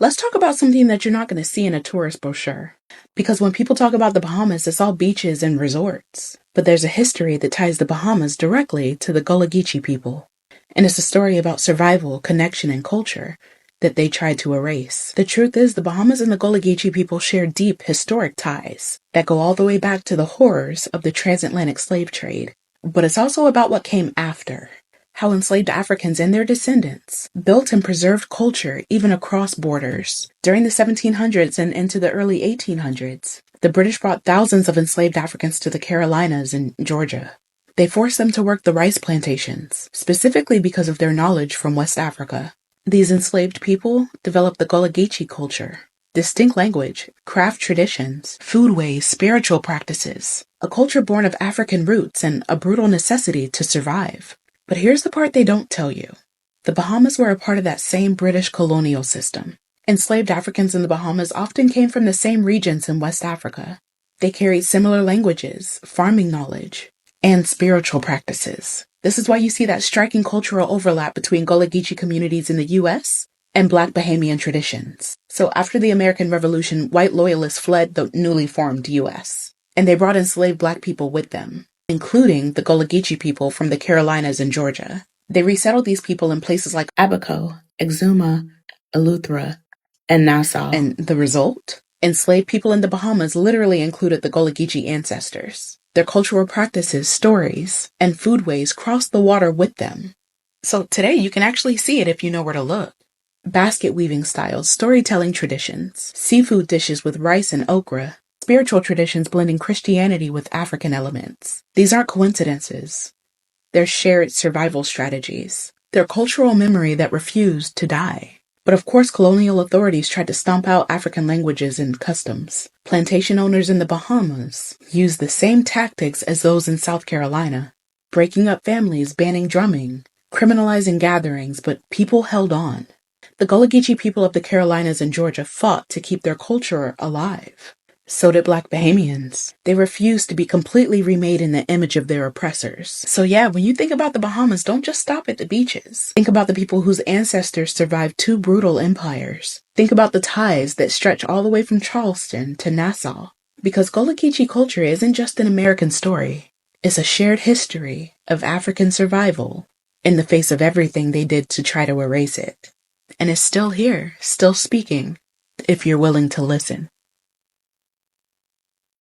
Let's talk about something that you're not going to see in a tourist brochure. Because when people talk about the Bahamas, it's all beaches and resorts. But there's a history that ties the Bahamas directly to the Gullah Geechee people. And it's a story about survival, connection, and culture that they tried to erase. The truth is, the Bahamas and the Gullah Geechee people share deep historic ties that go all the way back to the horrors of the transatlantic slave trade. But it's also about what came after. How enslaved Africans and their descendants built and preserved culture even across borders. During the 1700s and into the early 1800s, the British brought thousands of enslaved Africans to the Carolinas and Georgia. They forced them to work the rice plantations, specifically because of their knowledge from West Africa. These enslaved people developed the Gullah Geechee culture, distinct language, craft traditions, foodways, spiritual practices, a culture born of African roots and a brutal necessity to survive. But here's the part they don't tell you. The Bahamas were a part of that same British colonial system. Enslaved Africans in the Bahamas often came from the same regions in West Africa. They carried similar languages, farming knowledge, and spiritual practices. This is why you see that striking cultural overlap between Gullah Geechee communities in the U.S. and Black Bahamian traditions. So after the American Revolution, white loyalists fled the newly formed U.S., and they brought enslaved Black people with them, including the Gullah Geechee people from the Carolinas and Georgia. They resettled these people in places like Abaco, Exuma, Eleuthera, and Nassau. And the result? Enslaved people in the Bahamas literally included the Gullah Geechee ancestors. Their cultural practices, stories, and foodways crossed the water with them. So today you can actually see it if you know where to look. Basket weaving styles, storytelling traditions, seafood dishes with rice and okra, spiritual traditions blending Christianity with African elements. These aren't coincidences. They're shared survival strategies. They're cultural memory that refused to die. But of course, colonial authorities tried to stomp out African languages and customs. Plantation owners in the Bahamas used the same tactics as those in South Carolina, breaking up families, banning drumming, criminalizing gatherings, but people held on. The Gullah Geechee people of the Carolinas and Georgia fought to keep their culture alive. So did Black Bahamians. They refused to be completely remade in the image of their oppressors. So yeah, when you think about the Bahamas, don't just stop at the beaches. Think about the people whose ancestors survived two brutal empires. Think about the ties that stretch all the way from Charleston to Nassau. Because Gullah Geechee culture isn't just an American story. It's a shared history of African survival in the face of everything they did to try to erase it. And it's still here, still speaking, if you're willing to listen.